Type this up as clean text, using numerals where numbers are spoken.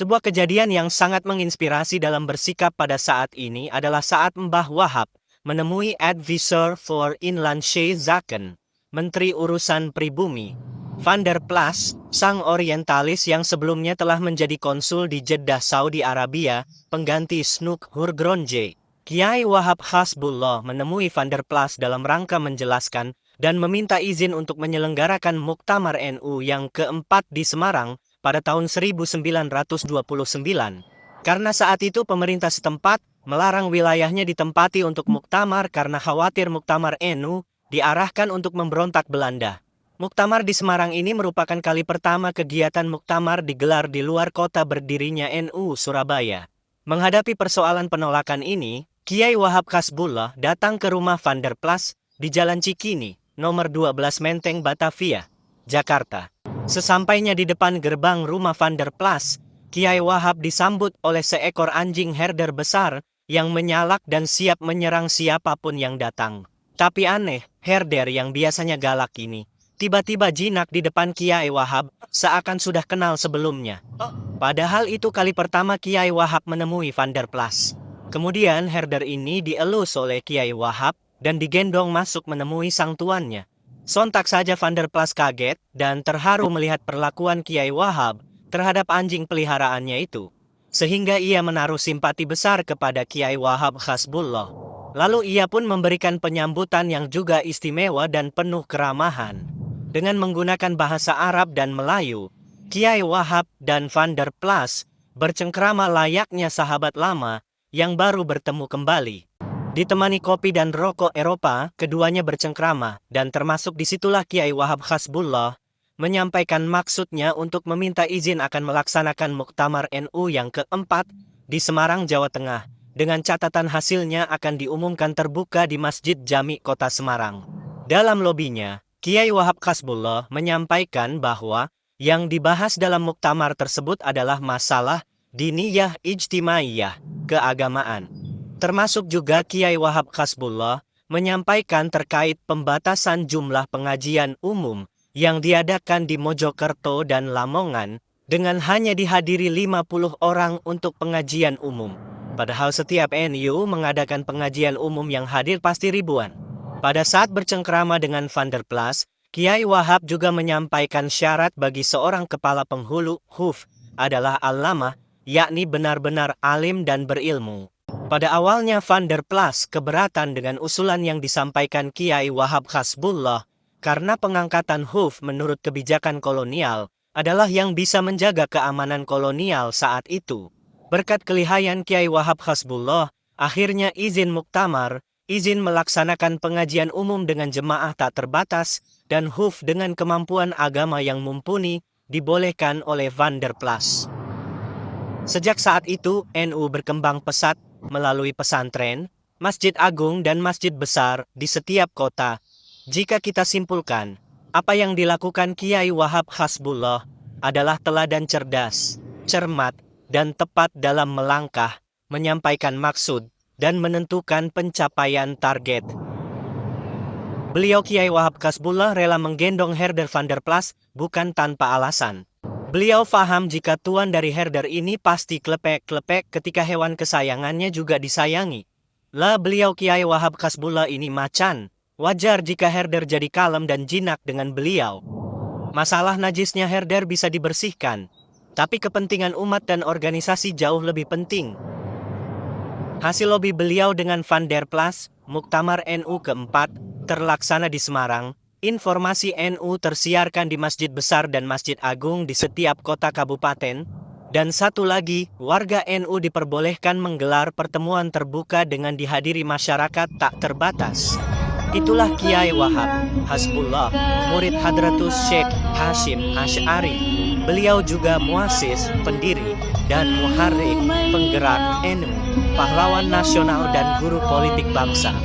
Sebuah kejadian yang sangat menginspirasi dalam bersikap pada saat ini adalah saat Mbah Wahab menemui Advisor for Inland Zaken, Menteri Urusan Pribumi, Van der Plas, sang orientalis yang sebelumnya telah menjadi konsul di Jeddah, Saudi Arabia, pengganti Snoek Hurgronje. Kiai Wahab Hasbullah menemui Van der Plas dalam rangka menjelaskan dan meminta izin untuk menyelenggarakan Muktamar NU yang keempat di Semarang pada tahun 1929. Karena saat itu pemerintah setempat melarang wilayahnya ditempati untuk muktamar karena khawatir Muktamar NU diarahkan untuk memberontak Belanda. Muktamar di Semarang ini merupakan kali pertama kegiatan muktamar digelar di luar kota berdirinya NU Surabaya. Menghadapi persoalan penolakan ini, Kiai Wahab Hasbullah datang ke rumah Van der Plas di Jalan Cikini, nomor 12 Menteng, Batavia, Jakarta. Sesampainya di depan gerbang rumah Van der Plas, Kiai Wahab disambut oleh seekor anjing herder besar yang menyalak dan siap menyerang siapapun yang datang. Tapi aneh, herder yang biasanya galak ini tiba-tiba jinak di depan Kiai Wahab, seakan sudah kenal sebelumnya. Padahal itu kali pertama Kiai Wahab menemui Van der Plas. Kemudian herder ini dielus oleh Kiai Wahab dan digendong masuk menemui sang tuannya. Sontak saja Van der Plas kaget dan terharu melihat perlakuan Kiai Wahab terhadap anjing peliharaannya itu. Sehingga ia menaruh simpati besar kepada Kiai Wahab Hasbullah. Lalu ia pun memberikan penyambutan yang juga istimewa dan penuh keramahan. Dengan menggunakan bahasa Arab dan Melayu, Kiai Wahab dan Van der Plas bercengkrama layaknya sahabat lama yang baru bertemu kembali. Ditemani kopi dan rokok Eropa, keduanya bercengkrama, dan termasuk disitulah Kiai Wahab Hasbullah menyampaikan maksudnya untuk meminta izin akan melaksanakan Muktamar NU yang keempat di Semarang, Jawa Tengah, dengan catatan hasilnya akan diumumkan terbuka di Masjid Jami Kota Semarang. Dalam lobinya, Kiai Wahab Hasbullah menyampaikan bahwa yang dibahas dalam muktamar tersebut adalah masalah diniyah ijtimaiyah, keagamaan. Termasuk juga Kiai Wahab Hasbullah menyampaikan terkait pembatasan jumlah pengajian umum yang diadakan di Mojokerto dan Lamongan dengan hanya dihadiri 50 orang untuk pengajian umum. Padahal setiap NU mengadakan pengajian umum yang hadir pasti ribuan. Pada saat bercengkrama dengan Van der Plas, Kiai Wahab juga menyampaikan syarat bagi seorang kepala penghulu huf adalah alamah, yakni benar-benar alim dan berilmu. Pada awalnya Van der Plas keberatan dengan usulan yang disampaikan Kiai Wahab Hasbullah karena pengangkatan huf menurut kebijakan kolonial adalah yang bisa menjaga keamanan kolonial saat itu. Berkat kelihayan Kiai Wahab Hasbullah, akhirnya izin muktamar, izin melaksanakan pengajian umum dengan jemaah tak terbatas, dan huf dengan kemampuan agama yang mumpuni dibolehkan oleh Van der Plas. Sejak saat itu, NU berkembang pesat melalui pesantren, masjid agung dan masjid besar di setiap kota. Jika kita simpulkan, apa yang dilakukan Kiai Wahab Hasbullah adalah teladan cerdas, cermat, dan tepat dalam melangkah, menyampaikan maksud, dan menentukan pencapaian target. Beliau Kiai Wahab Hasbullah rela menggendong herder Van der Plas bukan tanpa alasan. Beliau faham jika tuan dari herder ini pasti klepek-klepek ketika hewan kesayangannya juga disayangi. Lah beliau Kiai Wahab Hasbullah ini macan. Wajar jika herder jadi kalem dan jinak dengan beliau. Masalah najisnya herder bisa dibersihkan. Tapi kepentingan umat dan organisasi jauh lebih penting. Hasil lobi beliau dengan Van der Plas, Muktamar NU keempat, terlaksana di Semarang. Informasi NU tersiarkan di masjid besar dan masjid agung di setiap kota kabupaten. Dan satu lagi, warga NU diperbolehkan menggelar pertemuan terbuka dengan dihadiri masyarakat tak terbatas. Itulah Kiai Wahab Hasbullah, murid Hadratus Syekh Hashim Asy'ari. Beliau juga muasis, pendiri, dan muharrik, penggerak NU, pahlawan nasional dan guru politik bangsa.